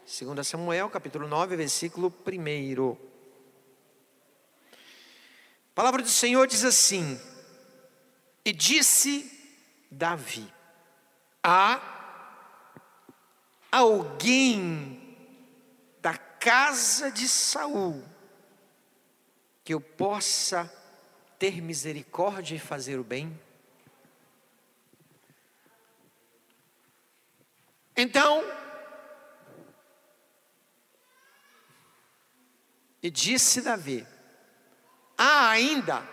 2 Samuel, capítulo 9, versículo 1. A palavra do Senhor diz assim: e disse Davi: há alguém da casa de Saul que eu possa ter misericórdia e fazer o bem? Então, e disse Davi: há ainda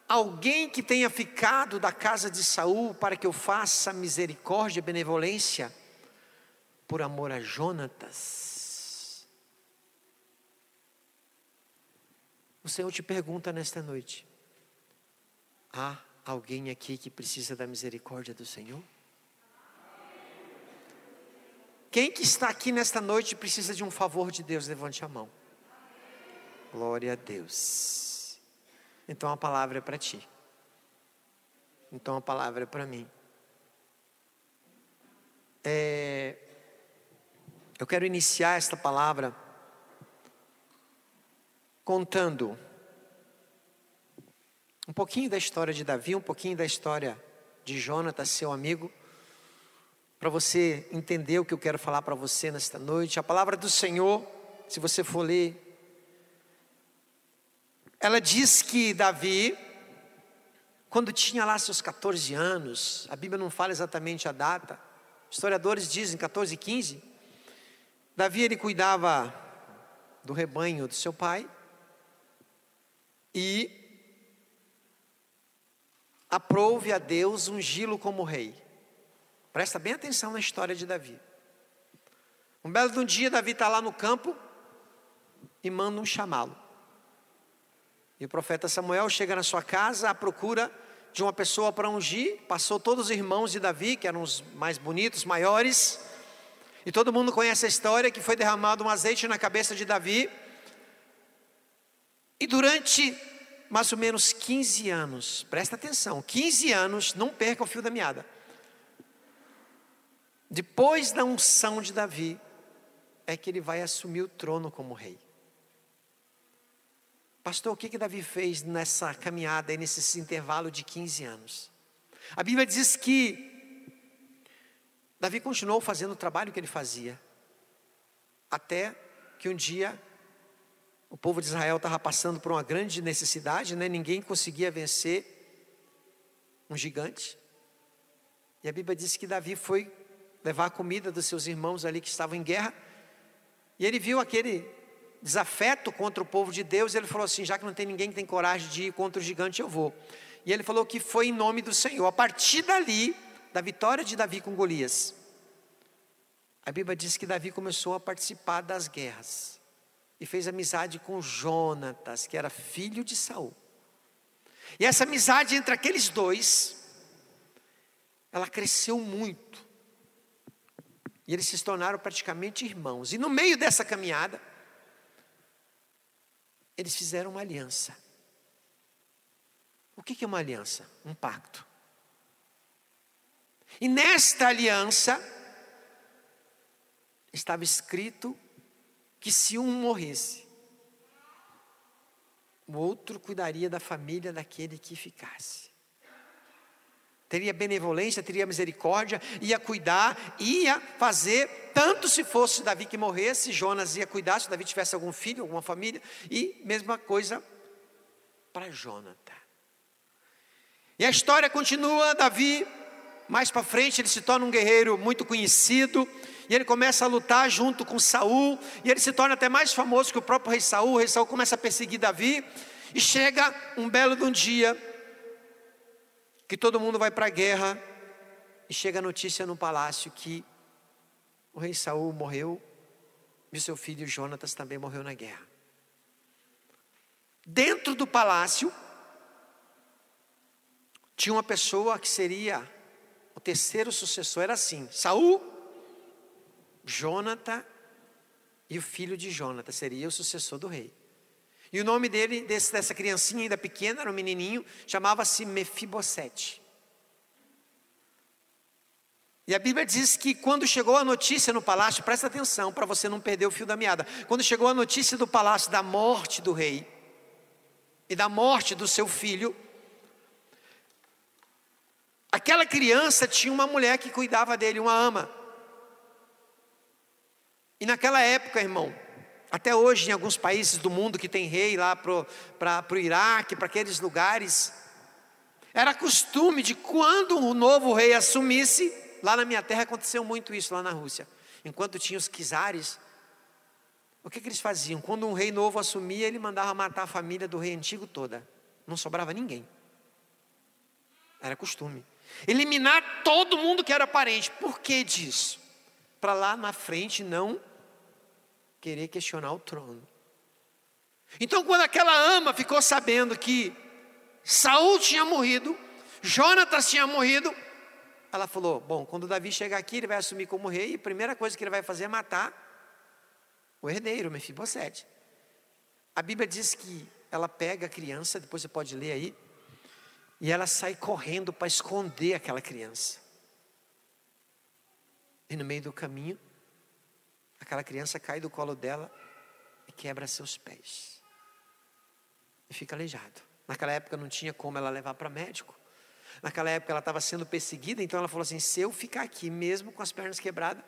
alguém que tenha ficado da casa de Saul para que eu faça misericórdia e benevolência por amor a Jonatas? O Senhor te pergunta nesta noite: há alguém aqui que precisa da misericórdia do Senhor? Quem que está aqui nesta noite precisa de um favor de Deus? Levante a mão. Glória a Deus. Então a palavra é para ti. Então a palavra é para mim. Eu quero iniciar esta palavra contando um pouquinho da história de Davi, um pouquinho da história de Jonatas, seu amigo, para você entender o que eu quero falar para você nesta noite. A palavra do Senhor, se você for ler, ela diz que Davi, quando tinha lá seus 14 anos, a Bíblia não fala exatamente a data, historiadores dizem 14, 15, Davi ele cuidava do rebanho do seu pai e aprouve a Deus ungí-lo como rei. Presta bem atenção na história de Davi. Um belo de um dia, Davi está lá no campo e mandam chamá-lo. E o profeta Samuel chega na sua casa à procura de uma pessoa para ungir. Passou todos os irmãos de Davi, que eram os mais bonitos, maiores. E todo mundo conhece a história que foi derramado um azeite na cabeça de Davi. E durante mais ou menos 15 anos, presta atenção, 15 anos, não perca o fio da meada. Depois da unção de Davi, é que ele vai assumir o trono como rei. Pastor, o que Davi fez nessa caminhada e nesse intervalo de 15 anos? A Bíblia diz que Davi continuou fazendo o trabalho que ele fazia, até que um dia o povo de Israel estava passando por uma grande necessidade, ninguém conseguia vencer um gigante. E a Bíblia diz que Davi foi levar a comida dos seus irmãos ali que estavam em guerra, e ele viu aquele desafeto contra o povo de Deus, e ele falou assim: já que não tem ninguém que tem coragem de ir contra o gigante, eu vou. E ele falou que foi em nome do Senhor. A partir dali, da vitória de Davi com Golias, a Bíblia diz que Davi começou a participar das guerras, e fez amizade com Jonatas, que era filho de Saul. E essa amizade entre aqueles dois, ela cresceu muito, e eles se tornaram praticamente irmãos. E no meio dessa caminhada, eles fizeram uma aliança. O que é uma aliança? Um pacto. E nesta aliança, estava escrito que se um morresse, o outro cuidaria da família daquele que ficasse. Teria benevolência, teria misericórdia, ia cuidar, ia fazer, tanto se fosse Davi que morresse, Jonas ia cuidar, se Davi tivesse algum filho, alguma família, e mesma coisa para Jonathan. E a história continua. Davi, mais para frente, ele se torna um guerreiro muito conhecido, e ele começa a lutar junto com Saul, e ele se torna até mais famoso que o próprio rei Saul. O rei Saul começa a perseguir Davi, e chega um belo de um dia, que todo mundo vai para a guerra, e chega a notícia no palácio que o rei Saul morreu, e o seu filho Jonatas também morreu na guerra. Dentro do palácio, tinha uma pessoa que seria o terceiro sucessor. Era assim: Saul, Jonatas e o filho de Jonatas seria o sucessor do rei. E o nome dele, dessa criancinha ainda pequena, era um menininho, chamava-se Mefibosete. E a Bíblia diz que quando chegou a notícia no palácio, presta atenção para você não perder o fio da meada. Quando chegou a notícia do palácio da morte do rei e da morte do seu filho, aquela criança tinha uma mulher que cuidava dele, uma ama. E naquela época, irmão, até hoje em alguns países do mundo que tem rei lá para o Iraque, para aqueles lugares, era costume de quando o novo rei assumisse, lá na minha terra aconteceu muito isso lá na Rússia. Enquanto tinha os czares, o que eles faziam? Quando um rei novo assumia, ele mandava matar a família do rei antigo toda. Não sobrava ninguém. Era costume. Eliminar todo mundo que era parente. Por que disso? Para lá na frente não querer questionar o trono. Então quando aquela ama ficou sabendo que Saul tinha morrido, Jonatas tinha morrido, ela falou, bom, quando Davi chegar aqui, ele vai assumir como rei, e a primeira coisa que ele vai fazer é matar o herdeiro, Mefibosete. A Bíblia diz que ela pega a criança, depois você pode ler aí, e ela sai correndo para esconder aquela criança. E no meio do caminho, aquela criança cai do colo dela e quebra seus pés. E fica aleijado. Naquela época não tinha como ela levar para médico. Naquela época ela estava sendo perseguida, então ela falou assim, se eu ficar aqui mesmo com as pernas quebradas,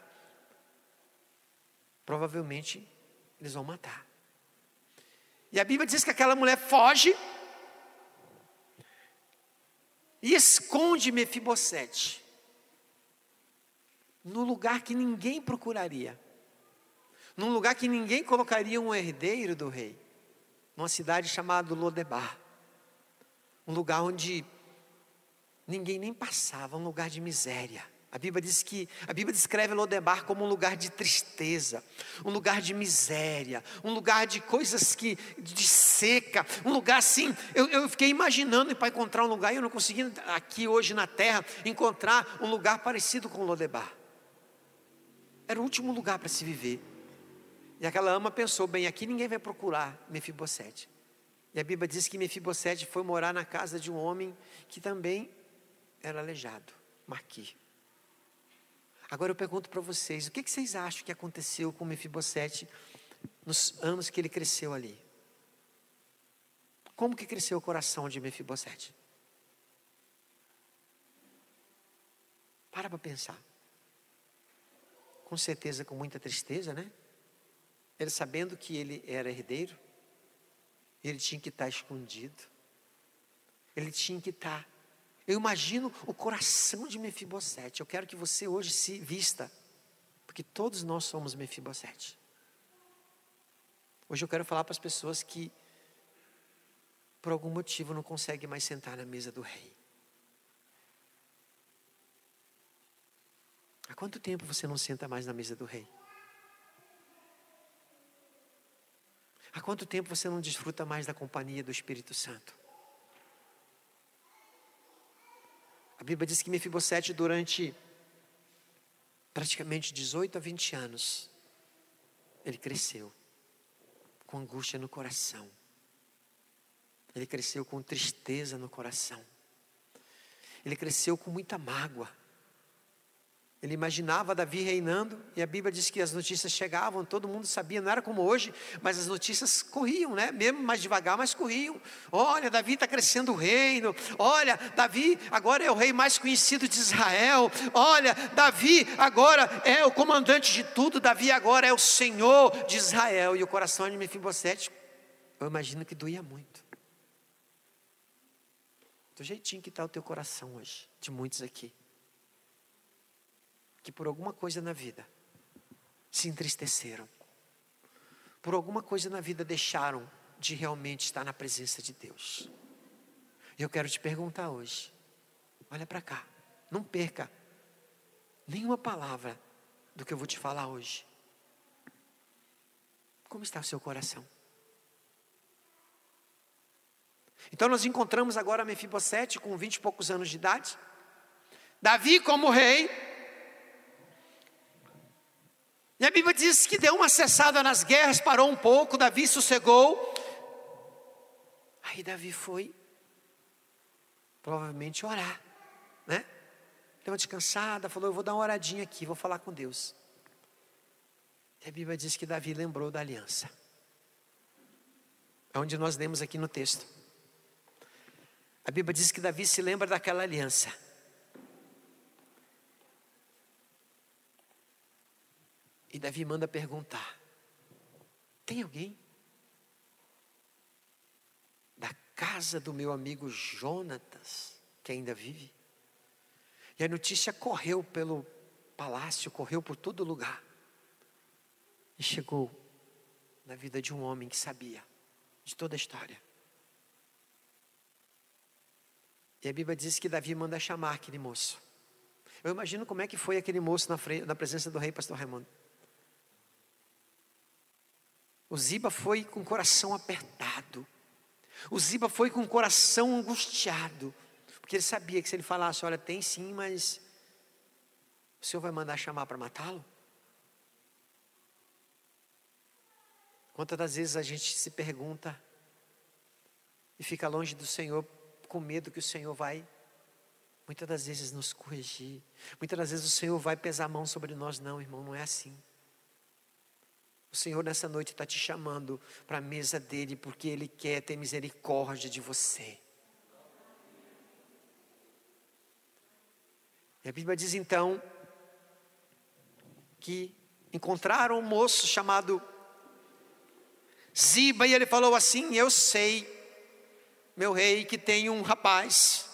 provavelmente eles vão matar. E a Bíblia diz que aquela mulher foge e esconde Mefibosete no lugar que ninguém procuraria, num lugar que ninguém colocaria um herdeiro do rei, numa cidade chamada Lodebar, um lugar onde ninguém nem passava, um lugar de miséria. A Bíblia descreve Lodebar como um lugar de tristeza, um lugar de miséria, um lugar de coisas de seca, um lugar assim. Eu fiquei imaginando para encontrar um lugar, e eu não consegui aqui hoje na terra encontrar um lugar parecido com Lodebar. Era o último lugar para se viver. E aquela ama pensou, bem, aqui ninguém vai procurar Mefibosete. E a Bíblia diz que Mefibosete foi morar na casa de um homem que também era aleijado, Maqui. Agora eu pergunto para vocês, o que vocês acham que aconteceu com Mefibosete nos anos que ele cresceu ali? Como que cresceu o coração de Mefibosete? Para pensar. Com certeza com muita tristeza, né? Ele sabendo que ele era herdeiro, ele tinha que estar escondido. Ele tinha que estar. Eu imagino o coração de Mefibosete. Eu quero que você hoje se vista, porque todos nós somos Mefibosete. Hoje eu quero falar para as pessoas que por algum motivo não conseguem mais sentar na mesa do rei. Há quanto tempo você não senta mais na mesa do rei? Há quanto tempo você não desfruta mais da companhia do Espírito Santo? A Bíblia diz que Mefibosete, durante praticamente 18 a 20 anos, ele cresceu com angústia no coração. Ele cresceu com tristeza no coração. Ele cresceu com muita mágoa. Ele imaginava Davi reinando, e a Bíblia diz que as notícias chegavam, todo mundo sabia, não era como hoje, mas as notícias corriam, né? Mesmo mais devagar, mas corriam. Olha, Davi está crescendo o reino. Olha, Davi agora é o rei mais conhecido de Israel. Olha, Davi agora é o comandante de tudo. Davi agora é o Senhor de Israel. E o coração de Mefibosete, eu imagino que doía muito. Do jeitinho que está o teu coração hoje, de muitos aqui, que por alguma coisa na vida se entristeceram, por alguma coisa na vida deixaram de realmente estar na presença de Deus. E eu quero te perguntar hoje, olha para cá, não perca nenhuma palavra do que eu vou te falar hoje. Como está o seu coração? Então nós encontramos agora Mefibosete com 20 e poucos anos de idade, Davi como rei. E a Bíblia diz que deu uma cessada nas guerras, parou um pouco, Davi sossegou. Aí Davi foi, provavelmente, orar, né? deu uma descansada, falou, eu vou dar uma oradinha aqui, vou falar com Deus. E a Bíblia diz que Davi lembrou da aliança. É onde nós lemos aqui no texto. A Bíblia diz que Davi se lembra daquela aliança. E Davi manda perguntar: tem alguém da casa do meu amigo Jonatas que ainda vive? E a notícia correu pelo palácio, correu por todo lugar. E chegou na vida de um homem que sabia de toda a história. E a Bíblia diz que Davi manda chamar aquele moço. Eu imagino como é que foi aquele moço na presença do rei, pastor Raimundo. O Ziba foi com o coração apertado. O Ziba foi com o coração angustiado. Porque ele sabia que se ele falasse, olha, tem sim, mas o Senhor vai mandar chamar para matá-lo? Quantas das vezes a gente se pergunta e fica longe do Senhor com medo que o Senhor vai, muitas das vezes, nos corrigir. Muitas das vezes o Senhor vai pesar a mão sobre nós. Não, irmão, não é assim. O Senhor nessa noite está te chamando para a mesa dele, porque Ele quer ter misericórdia de você. E a Bíblia diz então, que encontraram um moço chamado Ziba, e ele falou assim: eu sei, meu rei, que tem um rapaz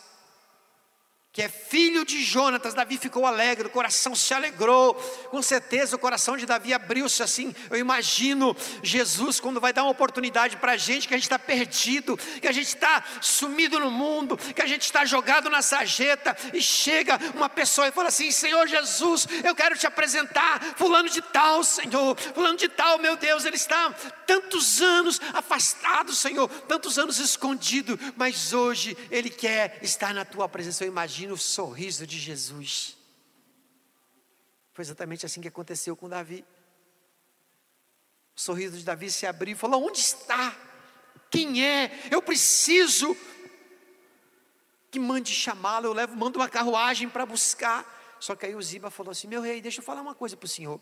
que é filho de Jonatas. Davi ficou alegre, o coração se alegrou. Com certeza o coração de Davi abriu-se assim. Eu imagino Jesus quando vai dar uma oportunidade para a gente, que a gente está perdido, que a gente está sumido no mundo, que a gente está jogado na sarjeta, e chega uma pessoa e fala assim: Senhor Jesus, eu quero te apresentar fulano de tal, Senhor, fulano de tal, meu Deus, ele está tantos anos afastado, Senhor, tantos anos escondido, mas hoje ele quer estar na tua presença. Eu imagino o sorriso de Jesus. Foi exatamente assim que aconteceu com Davi. O sorriso de Davi se abriu e falou: onde está? Quem é? Eu preciso que mande chamá-lo. Eu mando uma carruagem para buscar. Só que aí o Ziba falou assim: meu rei, deixa eu falar uma coisa para o senhor.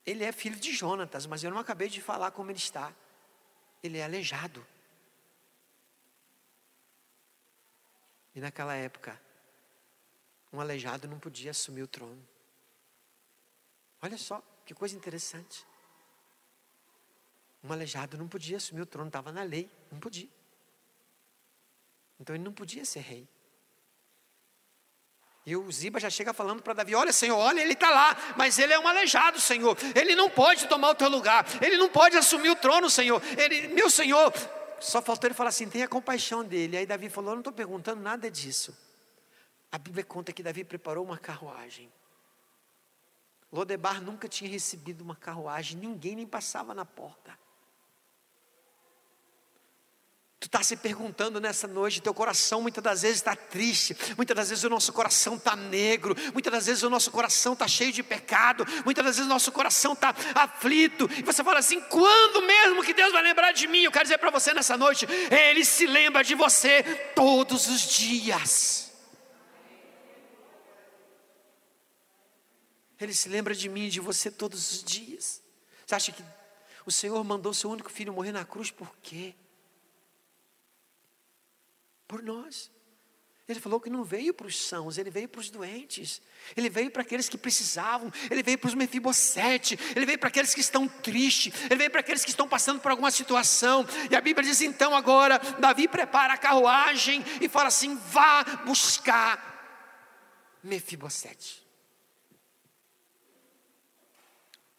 Ele é filho de Jonatas, mas eu não acabei de falar como ele está. Ele é aleijado. E naquela época, um aleijado não podia assumir o trono. Olha só, que coisa interessante. Um aleijado não podia assumir o trono, estava na lei, não podia. Então ele não podia ser rei. E o Ziba já chega falando para Davi: olha, Senhor, olha, ele está lá, mas ele é um aleijado, Senhor. Ele não pode tomar o teu lugar, ele não pode assumir o trono, Senhor. Meu Senhor... Só faltou ele falar assim: tenha compaixão dele. Aí Davi falou: eu não estou perguntando nada disso. A Bíblia conta que Davi preparou uma carruagem. Lodebar nunca tinha recebido uma carruagem, ninguém nem passava na porta. Tu está se perguntando nessa noite, teu coração muitas das vezes está triste, muitas das vezes o nosso coração está negro, muitas das vezes o nosso coração está cheio de pecado, muitas das vezes o nosso coração está aflito, e você fala assim: quando mesmo que Deus vai lembrar de mim? Eu quero dizer para você nessa noite: Ele se lembra de você todos os dias. Ele se lembra de mim e de você todos os dias. Você acha que o Senhor mandou seu único filho morrer na cruz por quê? Por nós. Ele falou que não veio para os sãos, ele veio para os doentes. Ele veio para aqueles que precisavam. Ele veio para os Mefibosete. Ele veio para aqueles que estão tristes. Ele veio para aqueles que estão passando por alguma situação. E a Bíblia diz então agora, Davi prepara a carruagem e fala assim: vá buscar Mefibosete.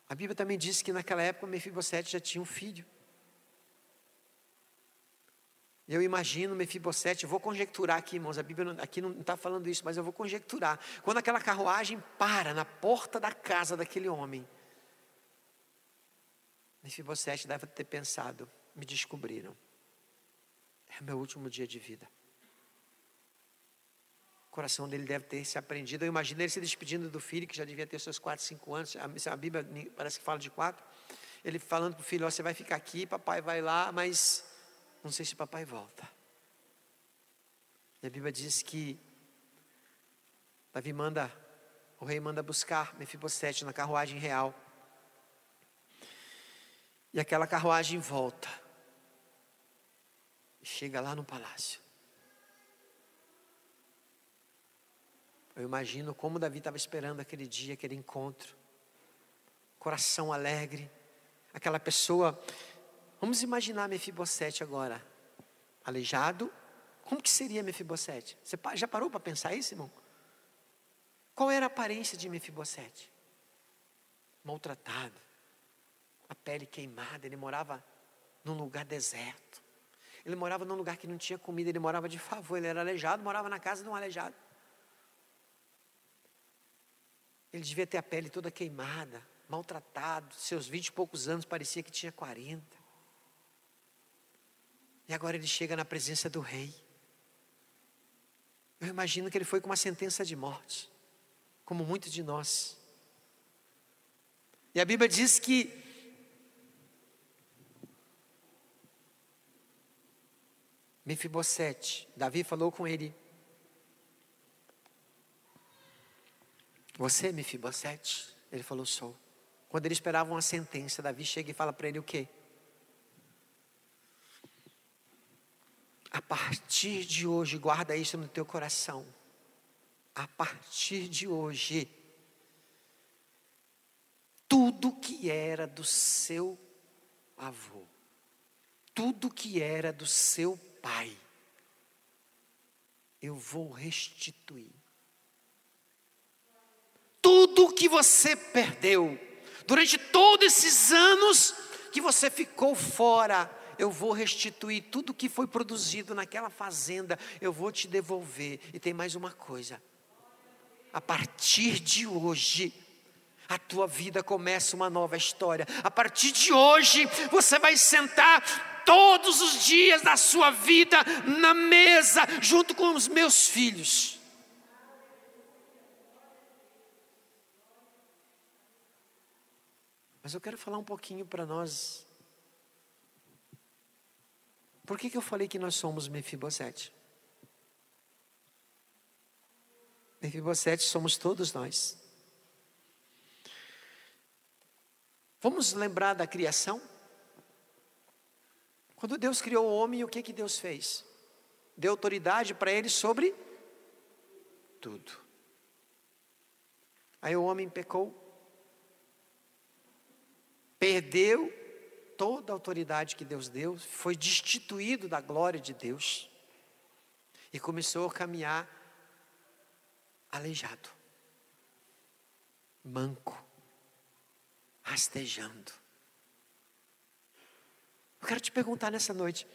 A Bíblia também diz que naquela época Mefibosete já tinha um filho. Eu imagino Mefibosete, vou conjecturar aqui, irmãos, a Bíblia aqui não está falando isso, mas eu vou conjecturar. Quando aquela carruagem para na porta da casa daquele homem, Mefibosete deve ter pensado: me descobriram, é meu último dia de vida. O coração dele deve ter se apreendido. Eu imagino ele se despedindo do filho, que já devia ter seus 4, 5 anos, a Bíblia parece que fala de 4. Ele falando para o filho: você vai ficar aqui, papai vai lá, mas... não sei se papai volta. E a Bíblia diz que o rei manda buscar Mefibosete na carruagem real. E aquela carruagem volta. E chega lá no palácio. Eu imagino como Davi estava esperando aquele dia, aquele encontro. Coração alegre. Aquela pessoa. Vamos imaginar Mefibosete agora. Aleijado. Como que seria Mefibosete? Você já parou para pensar isso, irmão? Qual era a aparência de Mefibosete? Maltratado. A pele queimada. Ele morava num lugar deserto. Ele morava num lugar que não tinha comida. Ele morava de favor. Ele era aleijado, morava na casa de um aleijado. Ele devia ter a pele toda queimada, maltratado. Seus 20 e poucos anos parecia que tinha 40. E agora ele chega na presença do rei. Eu imagino que ele foi com uma sentença de morte, como muitos de nós. E a Bíblia diz que Mefibosete, Davi falou com ele: você é Mefibosete? Ele falou: sou. Quando ele esperava uma sentença, Davi chega e fala para ele o quê? A partir de hoje, guarda isso no teu coração. A partir de hoje, tudo que era do seu avô, tudo que era do seu pai, eu vou restituir. Tudo que você perdeu, durante todos esses anos que você ficou fora, eu vou restituir tudo que foi produzido naquela fazenda, eu vou te devolver. E tem mais uma coisa: a partir de hoje, a tua vida começa uma nova história. A partir de hoje, você vai sentar todos os dias da sua vida na mesa, junto com os meus filhos. Mas eu quero falar um pouquinho para nós. Por que eu falei que nós somos Mefibosete? Mefibosete somos todos nós. Vamos lembrar da criação? Quando Deus criou o homem, o que Deus fez? Deu autoridade para ele sobre tudo. Aí o homem pecou, perdeu toda a autoridade que Deus deu, foi destituído da glória de Deus e começou a caminhar aleijado, manco, rastejando. Eu quero te perguntar nessa noite: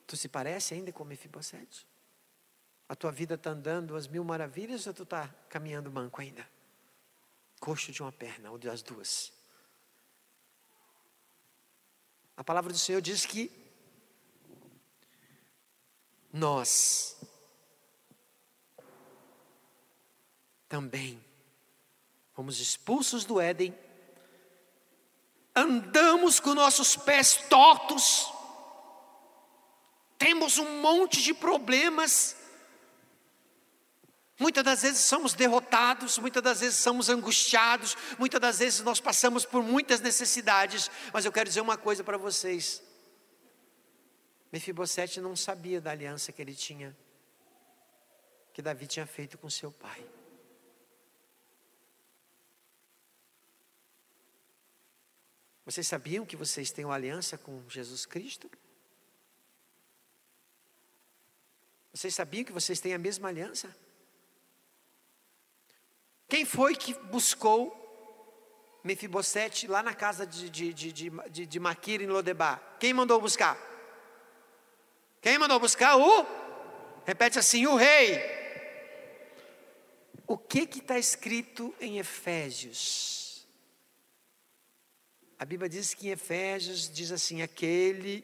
tu se parece ainda com Mefibosete? A tua vida está andando às mil maravilhas ou tu está caminhando manco ainda? Coxo de uma perna ou das duas? A palavra do Senhor diz que nós também fomos expulsos do Éden, andamos com nossos pés tortos, temos um monte de problemas, muitas das vezes somos derrotados, muitas das vezes somos angustiados, muitas das vezes nós passamos por muitas necessidades, mas eu quero dizer uma coisa para vocês: Mefibosete não sabia da aliança que ele tinha, que Davi tinha feito com seu pai. Vocês sabiam que vocês têm uma aliança com Jesus Cristo? Vocês sabiam que vocês têm a mesma aliança? Quem foi que buscou Mefibosete lá na casa de Maquir em Lodebar? Quem mandou buscar? Quem mandou buscar? Repete assim: o rei. O que está escrito em Efésios? A Bíblia diz que em Efésios diz assim: aquele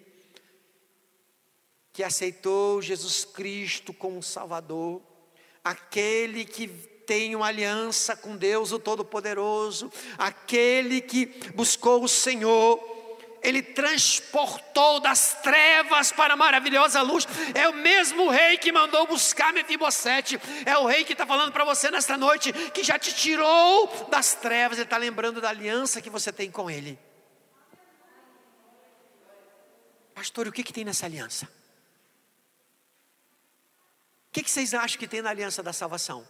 que aceitou Jesus Cristo como Salvador, aquele que tem uma aliança com Deus o Todo-Poderoso, aquele que buscou o Senhor, Ele transportou das trevas para a maravilhosa luz. É o mesmo rei que mandou buscar Mefibosete. É o rei que está falando para você nesta noite, que já te tirou das trevas. Ele está lembrando da aliança que você tem com ele. Pastor, o que tem nessa aliança? O que vocês acham que tem na aliança da salvação?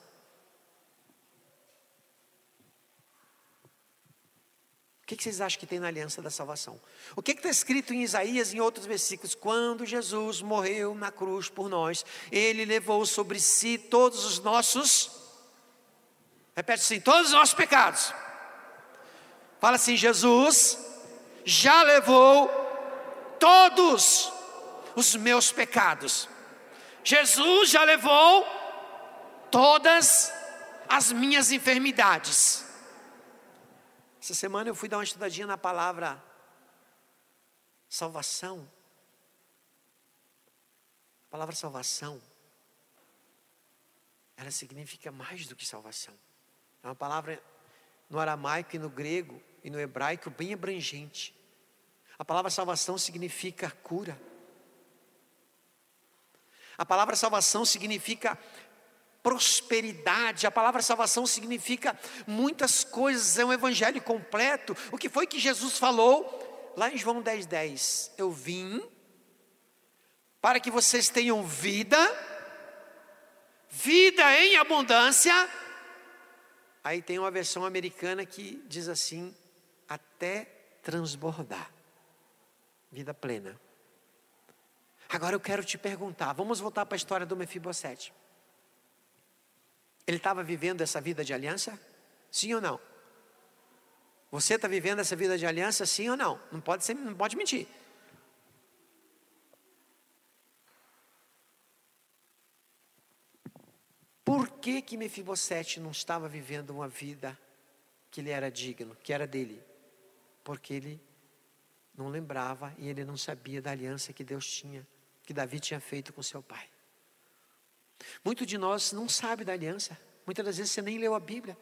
O que vocês acham que tem na aliança da salvação? O que está escrito em Isaías e em outros versículos? Quando Jesus morreu na cruz por nós, Ele levou sobre si todos os nossos, repete assim, todos os nossos pecados. Fala assim, Jesus já levou todos os meus pecados. Jesus já levou todas as minhas enfermidades. Essa semana eu fui dar uma estudadinha na palavra salvação. A palavra salvação, ela significa mais do que salvação. É uma palavra no aramaico e no grego e no hebraico bem abrangente. A palavra salvação significa cura. A palavra salvação significa prosperidade. A palavra salvação significa muitas coisas, é um evangelho completo. O que foi que Jesus falou lá em João 10:10? Eu vim para que vocês tenham vida, vida em abundância. Aí tem uma versão americana que diz assim, até transbordar, vida plena. Agora eu quero te perguntar, vamos voltar para a história do Mefibosete. Ele estava vivendo essa vida de aliança? Sim ou não? Você está vivendo essa vida de aliança? Sim ou não? Não pode mentir. Por que Mefibosete não estava vivendo uma vida que ele era digno, que era dele? Porque ele não lembrava e ele não sabia da aliança que Deus tinha, que Davi tinha feito com seu pai. Muitos de nós não sabe da aliança. Muitas das vezes você nem leu a Bíblia.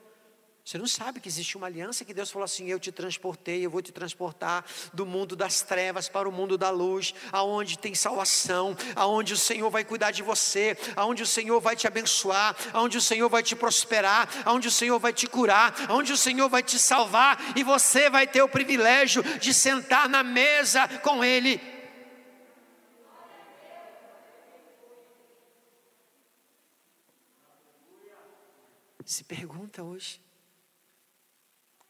Você não sabe que existe uma aliança que Deus falou assim, eu te transportei, eu vou te transportar do mundo das trevas para o mundo da luz, aonde tem salvação, aonde o Senhor vai cuidar de você, aonde o Senhor vai te abençoar, aonde o Senhor vai te prosperar, aonde o Senhor vai te curar, aonde o Senhor vai te salvar, e você vai ter o privilégio de sentar na mesa com Ele. Se pergunta hoje,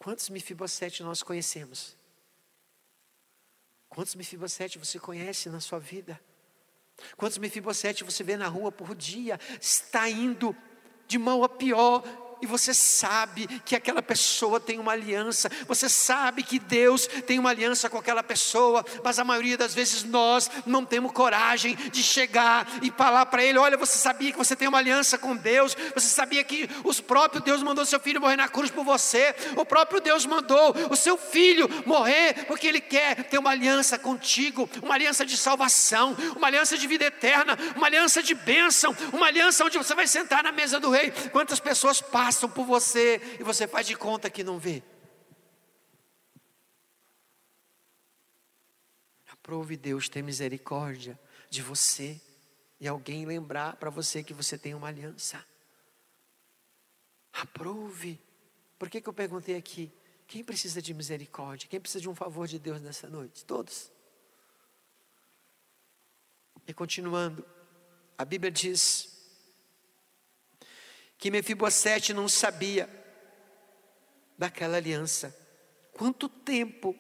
quantos Mefibosete nós conhecemos? Quantos Mefibosete você conhece na sua vida? Quantos Mefibosete você vê na rua por dia, está indo de mal a pior, e você sabe que aquela pessoa tem uma aliança, você sabe que Deus tem uma aliança com aquela pessoa, mas a maioria das vezes nós não temos coragem de chegar e falar para ele, olha, você sabia que você tem uma aliança com Deus, você sabia que o próprio Deus mandou seu filho morrer na cruz por você, o próprio Deus mandou o seu filho morrer, porque Ele quer ter uma aliança contigo, uma aliança de salvação, uma aliança de vida eterna, uma aliança de bênção, uma aliança onde você vai sentar na mesa do rei. Quantas pessoas passam por você e você faz de conta que não vê? Aprove Deus ter misericórdia de você e alguém lembrar para você que você tem uma aliança. Aprove. Por que eu perguntei aqui? Quem precisa de misericórdia? Quem precisa de um favor de Deus nessa noite? Todos. E continuando, a Bíblia diz que Mefibosete não sabia daquela aliança. Quanto tempo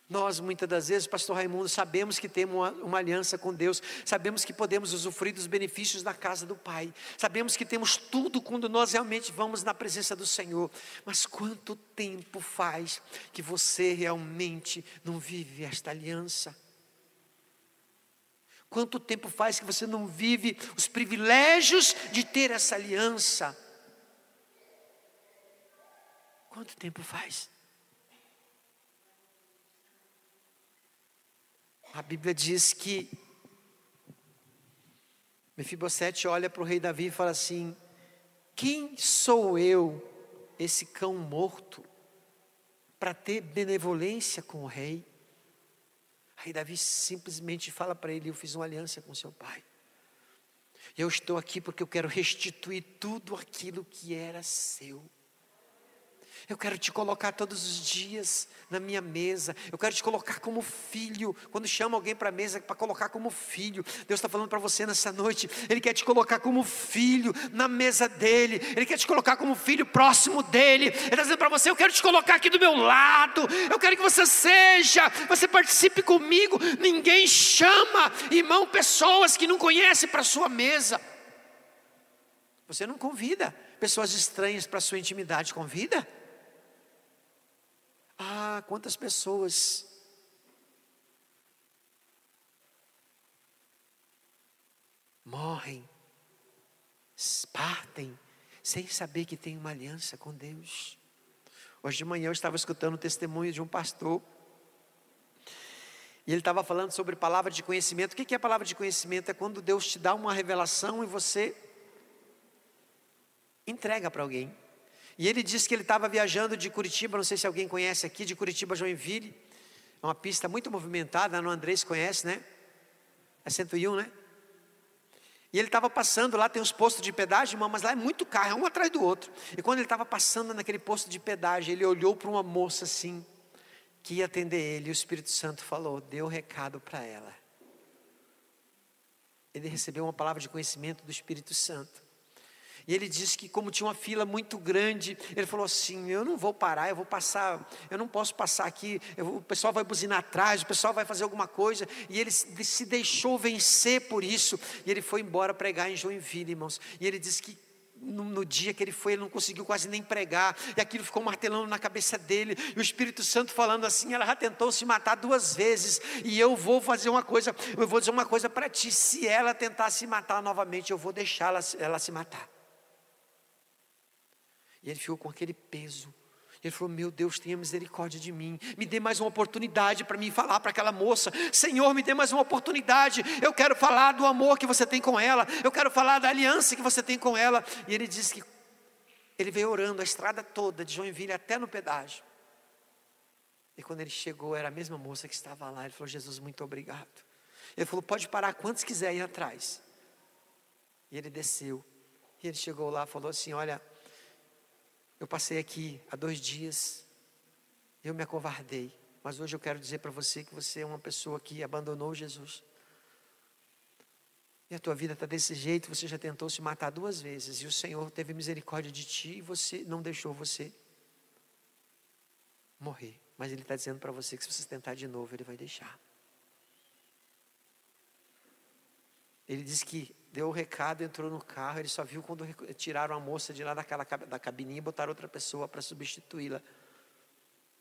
nós muitas das vezes, pastor Raimundo, sabemos que temos uma aliança com Deus, sabemos que podemos usufruir dos benefícios da casa do Pai, sabemos que temos tudo quando nós realmente vamos na presença do Senhor, mas quanto tempo faz que você realmente não vive esta aliança? Quanto tempo faz que você não vive os privilégios de ter essa aliança? Quanto tempo faz? A Bíblia diz que Mefibosete olha para o rei Davi e fala assim, quem sou eu, esse cão morto, para ter benevolência com o rei. Aí Davi simplesmente fala para ele: eu fiz uma aliança com seu pai. Eu estou aqui porque eu quero restituir tudo aquilo que era seu. Eu quero te colocar todos os dias na minha mesa. Eu quero te colocar como filho. Quando chama alguém para a mesa, para colocar como filho. Deus está falando para você nessa noite. Ele quer te colocar como filho na mesa dele. Ele quer te colocar como filho próximo dele. Ele está dizendo para você: eu quero te colocar aqui do meu lado. Eu quero que você participe comigo. Ninguém chama, irmão, pessoas que não conhece para a sua mesa. Você não convida pessoas estranhas para a sua intimidade, convida? Ah, quantas pessoas morrem, partem, sem saber que tem uma aliança com Deus. Hoje de manhã eu estava escutando o testemunho de um pastor, e ele estava falando sobre palavra de conhecimento. O que é palavra de conhecimento? É quando Deus te dá uma revelação e você entrega para alguém. E ele disse que ele estava viajando de Curitiba, não sei se alguém conhece aqui, de Curitiba a Joinville. É uma pista muito movimentada, no Andrés conhece, né? É 101, né? E ele estava passando lá, tem uns postos de pedágio, irmão, mas lá é muito carro, é um atrás do outro. E quando ele estava passando naquele posto de pedágio, ele olhou para uma moça assim, que ia atender ele, e o Espírito Santo falou: deu um recado para ela. Ele recebeu uma palavra de conhecimento do Espírito Santo. E ele disse que como tinha uma fila muito grande, ele falou assim: eu não vou parar, eu vou passar, eu não posso passar aqui, o pessoal vai buzinar atrás, o pessoal vai fazer alguma coisa. E ele se deixou vencer por isso, e ele foi embora pregar em Joinville, irmãos. E ele disse que no dia que ele foi, ele não conseguiu quase nem pregar, e aquilo ficou martelando na cabeça dele, e o Espírito Santo falando assim: ela já tentou se matar 2 vezes, e eu vou fazer uma coisa, eu vou dizer uma coisa para ti: se ela tentar se matar novamente, eu vou deixar ela se matar. E ele ficou com aquele peso. Ele falou: meu Deus, tenha misericórdia de mim. Me dê mais uma oportunidade para mim falar para aquela moça. Senhor, me dê mais uma oportunidade. Eu quero falar do amor que você tem com ela. Eu quero falar da aliança que você tem com ela. E ele disse que ele veio orando a estrada toda, de Joinville até no pedágio. E quando ele chegou, era a mesma moça que estava lá. Ele falou: Jesus, muito obrigado. Ele falou: pode parar quantos quiser ir atrás. E ele desceu. E ele chegou lá e falou assim: olha, eu passei aqui há 2 dias, eu me acovardei, mas hoje eu quero dizer para você que você é uma pessoa que abandonou Jesus. E a tua vida está desse jeito, você já tentou se matar 2 vezes, e o Senhor teve misericórdia de ti, e você não deixou você morrer. Mas Ele está dizendo para você que se você tentar de novo, Ele vai deixar. Ele disse que deu o recado, entrou no carro, ele só viu quando tiraram a moça de lá da cabininha e botaram outra pessoa para substituí-la.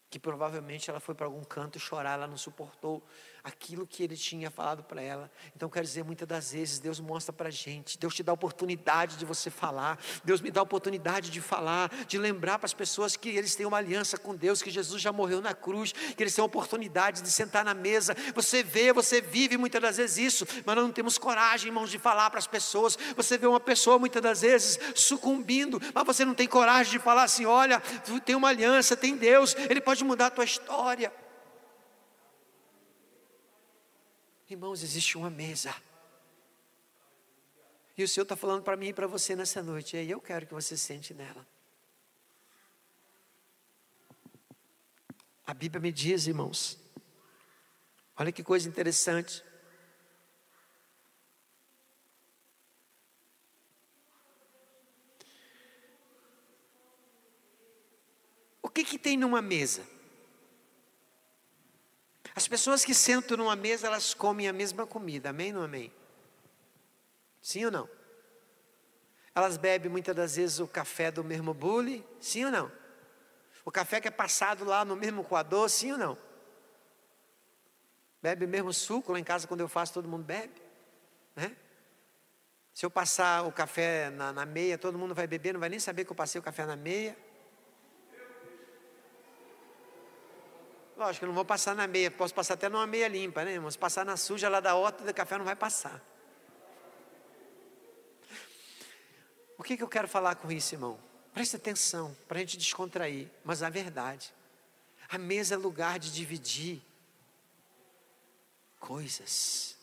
Que provavelmente ela foi para algum canto chorar, ela não suportou aquilo que ele tinha falado para ela. Então quero dizer, muitas das vezes Deus mostra para a gente, Deus te dá a oportunidade de você falar, Deus me dá a oportunidade de falar, de lembrar para as pessoas que eles têm uma aliança com Deus, que Jesus já morreu na cruz, que eles têm a oportunidade de sentar na mesa. Você vê, você vive muitas das vezes isso, mas nós não temos coragem, irmãos, de falar para as pessoas. Você vê uma pessoa muitas das vezes sucumbindo, mas você não tem coragem de falar assim: olha, tu tem uma aliança, tem Deus, Ele pode mudar a tua história. Irmãos, existe uma mesa, e o Senhor está falando para mim e para você nessa noite, e aí eu quero que você sente nela. A Bíblia me diz, irmãos, olha que coisa interessante, o que tem numa mesa? As pessoas que sentam numa mesa, elas comem a mesma comida, amém ou não amém? Sim ou não? Elas bebem muitas das vezes o café do mesmo bule, sim ou não? O café que é passado lá no mesmo coador, sim ou não? Bebe o mesmo suco, lá em casa quando eu faço todo mundo bebe, né? Se eu passar o café na meia, todo mundo vai beber, não vai nem saber que eu passei o café na meia. Lógico que eu não vou passar na meia, posso passar até numa meia limpa, né, irmão? Se passar na suja lá da horta do café, não vai passar. O que eu quero falar com isso, irmão? Preste atenção, para a gente descontrair, mas a verdade. A mesa é lugar de dividir coisas.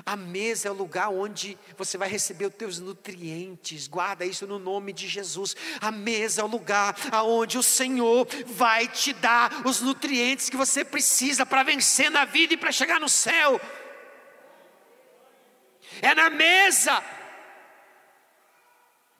A mesa é o lugar onde você vai receber os teus nutrientes. Guarda isso no nome de Jesus. A mesa é o lugar aonde o Senhor vai te dar os nutrientes que você precisa para vencer na vida e para chegar no céu. É na mesa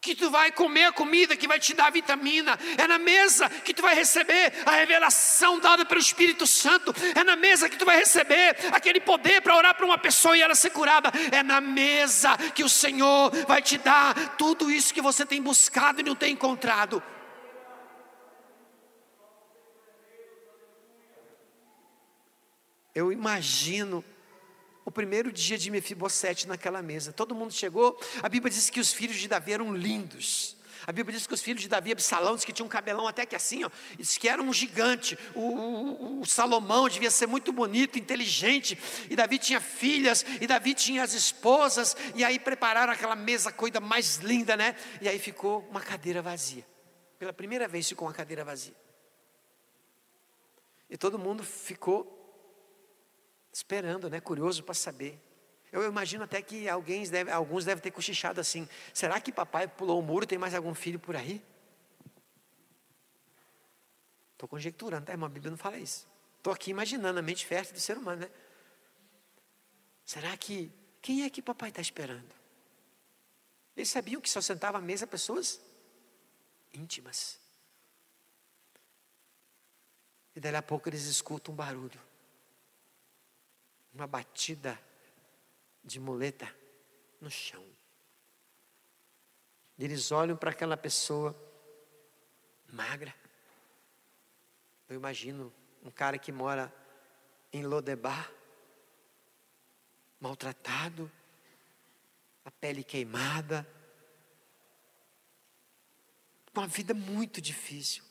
que tu vai comer a comida que vai te dar vitamina. É na mesa que tu vai receber a revelação dada pelo Espírito Santo. É na mesa que tu vai receber aquele poder para orar para uma pessoa e ela ser curada. É na mesa que o Senhor vai te dar tudo isso que você tem buscado e não tem encontrado. Eu imagino o primeiro dia de Mefibosete naquela mesa. Todo mundo chegou. A Bíblia diz que os filhos de Davi eram lindos. A Bíblia diz que os filhos de Davi, Absalão, diz que tinha um cabelão até que assim, ó, diz que era um gigante. O Salomão devia ser muito bonito, inteligente. E Davi tinha filhas, e Davi tinha as esposas. E aí prepararam aquela mesa, coisa mais linda, né? E aí ficou uma cadeira vazia. Pela primeira vez ficou uma cadeira vazia. E todo mundo ficou esperando, né? Curioso para saber. Eu imagino até que alguns devem ter cochichado assim: será que papai pulou o muro? Tem mais algum filho por aí? Estou conjecturando, tá? Mas a Bíblia não fala isso. Estou aqui imaginando a mente fértil do ser humano, né? Será que, quem é que papai está esperando? Eles sabiam que só sentava à mesa pessoas íntimas. E daí a pouco eles escutam um barulho. Uma batida de muleta no chão. E eles olham para aquela pessoa magra. Eu imagino um cara que mora em Lodebar, maltratado, a pele queimada, uma vida muito difícil.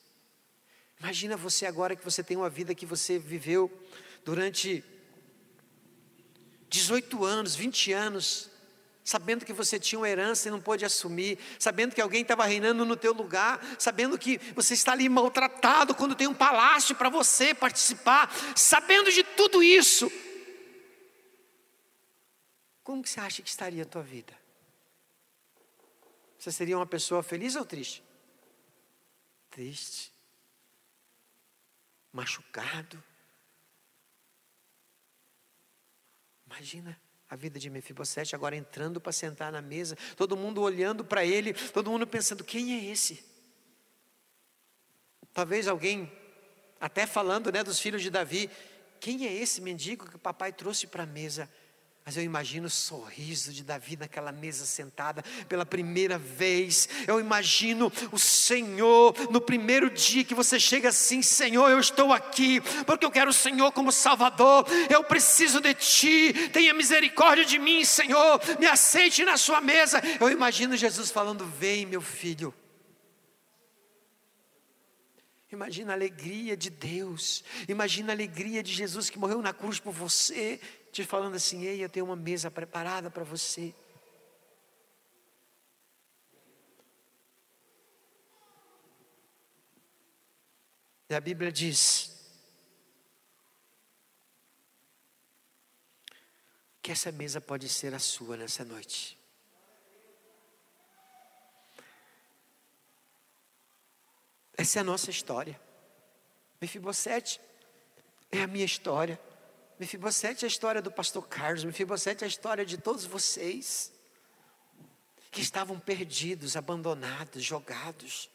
Imagina você agora que você tem uma vida que você viveu durante 18 anos, 20 anos, sabendo que você tinha uma herança e não pôde assumir, sabendo que alguém estava reinando no teu lugar, sabendo que você está ali maltratado quando tem um palácio para você participar, sabendo de tudo isso. Como que você acha que estaria a tua vida? Você seria uma pessoa feliz ou triste? Triste. Machucado. Imagina a vida de Mefibosete agora entrando para sentar na mesa, todo mundo olhando para ele, todo mundo pensando: quem é esse? Talvez alguém até falando, né, dos filhos de Davi: quem é esse mendigo que o papai trouxe para a mesa? Mas eu imagino o sorriso de Davi naquela mesa sentada pela primeira vez. Eu imagino o Senhor no primeiro dia que você chega assim: Senhor, eu estou aqui porque eu quero o Senhor como Salvador. Eu preciso de Ti, tenha misericórdia de mim, Senhor, me aceite na sua mesa. Eu imagino Jesus falando: vem, meu filho. Imagina a alegria de Deus, imagina a alegria de Jesus que morreu na cruz por você, te falando assim: ei, eu tenho uma mesa preparada para você. E a Bíblia diz que essa mesa pode ser a sua nessa noite. Essa é a nossa história. Mefibosete é a minha história. Mefibosete é a história do pastor Carlos. Mefibosete é a história de todos vocês que estavam perdidos, abandonados, jogados,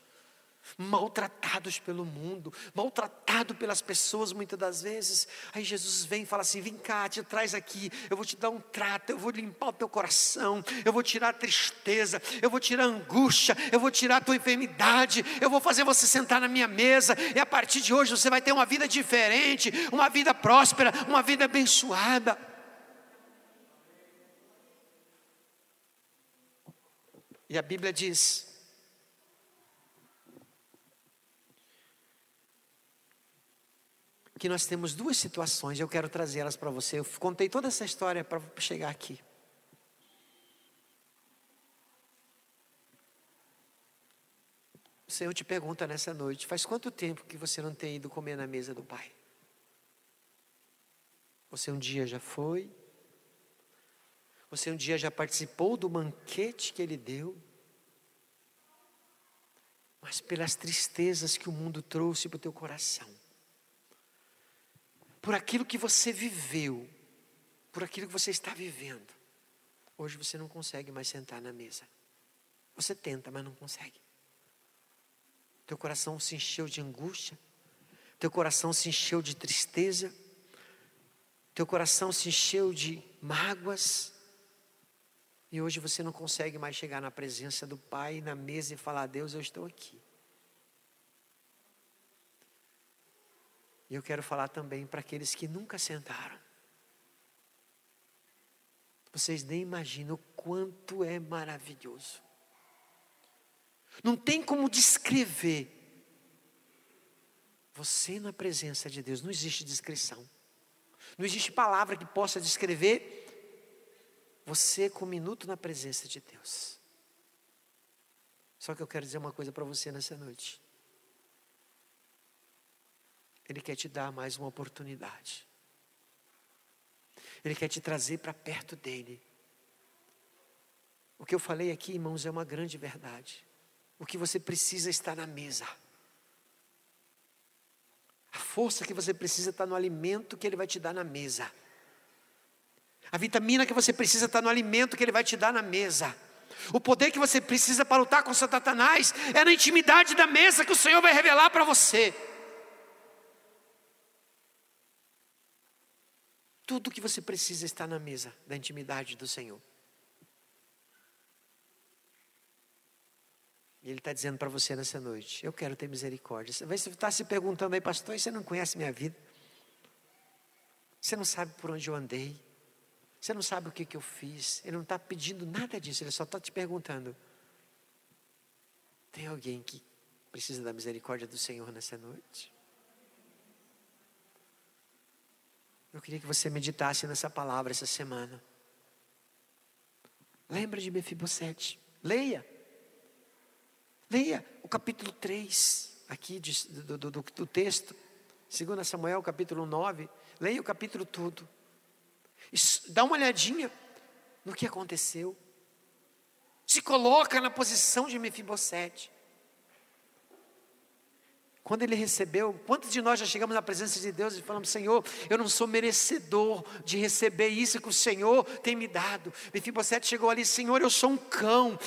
maltratados pelo mundo, maltratados pelas pessoas muitas das vezes. Aí Jesus vem e fala assim: vem cá, te traz aqui, eu vou te dar um trato, eu vou limpar o teu coração, eu vou tirar a tristeza, eu vou tirar a angústia, eu vou tirar a tua enfermidade, eu vou fazer você sentar na minha mesa, e a partir de hoje você vai ter uma vida diferente, uma vida próspera, uma vida abençoada. E a Bíblia diz que nós temos duas situações, eu quero trazer elas para você. Eu contei toda essa história para chegar aqui. Senhor te pergunta nessa noite: faz quanto tempo que você não tem ido comer na mesa do Pai? Você um dia já foi? Você um dia já participou do banquete que Ele deu? Mas pelas tristezas que o mundo trouxe para o teu coração, por aquilo que você viveu, por aquilo que você está vivendo, hoje você não consegue mais sentar na mesa. Você tenta, mas não consegue. Teu coração se encheu de angústia, teu coração se encheu de tristeza, teu coração se encheu de mágoas, e hoje você não consegue mais chegar na presença do Pai, na mesa e falar: Deus, eu estou aqui. E eu quero falar também para aqueles que nunca sentaram. Vocês nem imaginam o quanto é maravilhoso. Não tem como descrever você na presença de Deus. Não existe descrição. Não existe palavra que possa descrever você com um minuto na presença de Deus. Só que eu quero dizer uma coisa para você nessa noite. Ele quer te dar mais uma oportunidade. Ele quer te trazer para perto dele. O que eu falei aqui, irmãos, é uma grande verdade. O que você precisa está na mesa. A força que você precisa está no alimento que Ele vai te dar na mesa. A vitamina que você precisa está no alimento que Ele vai te dar na mesa. O poder que você precisa para lutar com Satanás é na intimidade da mesa que o Senhor vai revelar para você. Tudo que você precisa está na mesa da intimidade do Senhor. E Ele está dizendo para você nessa noite: eu quero ter misericórdia. Você está se perguntando aí: pastor, você não conhece minha vida? Você não sabe por onde eu andei? Você não sabe o que eu fiz? Ele não está pedindo nada disso, Ele só está te perguntando: tem alguém que precisa da misericórdia do Senhor nessa noite? Eu queria que você meditasse nessa palavra essa semana. Lembra de Mefibosete? Leia o capítulo 3 aqui do texto, 2 Samuel capítulo 9, leia o capítulo todo, dá uma olhadinha no que aconteceu, se coloca na posição de Mefibosete. Quando ele recebeu, quantos de nós já chegamos na presença de Deus e falamos: Senhor, eu não sou merecedor de receber isso que o Senhor tem me dado. Mefibosete chegou ali: Senhor, eu sou um cão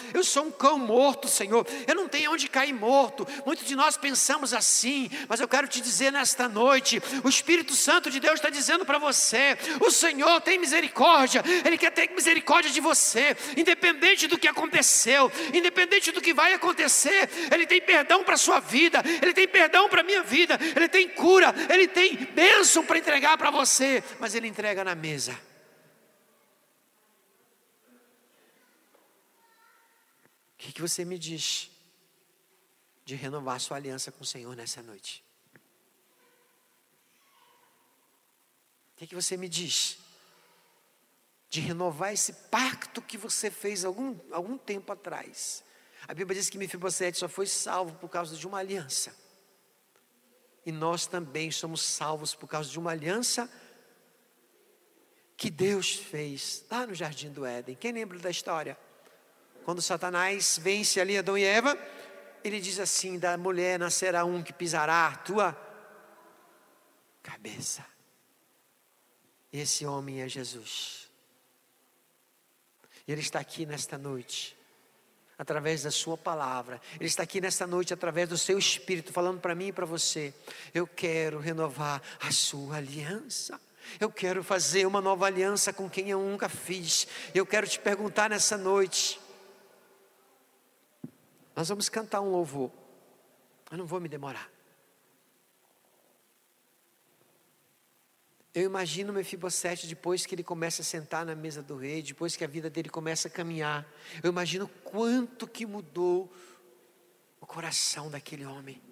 morto, Senhor, eu não tenho onde cair morto. Muitos de nós pensamos assim, mas eu quero te dizer nesta noite, o Espírito Santo de Deus está dizendo para você: o Senhor tem misericórdia, Ele quer ter misericórdia de você, independente do que aconteceu, independente do que vai acontecer, Ele tem perdão para a sua vida, Ele tem perdão para a minha vida, Ele tem cura, Ele tem bênção para entregar para você, mas Ele entrega na mesa. O que você me diz de renovar sua aliança com o Senhor nessa noite? O que você me diz de renovar esse pacto que você fez algum tempo atrás? A Bíblia diz que Mefibosete só foi salvo por causa de uma aliança. E nós também somos salvos por causa de uma aliança que Deus fez lá no Jardim do Éden. Quem lembra da história? Quando Satanás vence ali Adão e Eva, ele diz assim: da mulher nascerá um que pisará a tua cabeça. Esse homem é Jesus. Ele está aqui nesta noite, através da sua palavra. Ele está aqui nesta noite através do seu Espírito, falando para mim e para você: eu quero renovar a sua aliança. Eu quero fazer uma nova aliança com quem eu nunca fiz. Eu quero te perguntar nessa noite. Nós vamos cantar um louvor. Eu não vou me demorar. Eu imagino Mefibosete depois que ele começa a sentar na mesa do rei, depois que a vida dele começa a caminhar. Eu imagino quanto que mudou o coração daquele homem.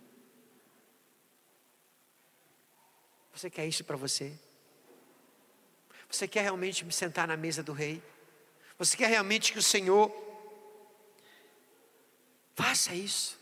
Você quer isso para você? Você quer realmente me sentar na mesa do rei? Você quer realmente que o Senhor faça isso?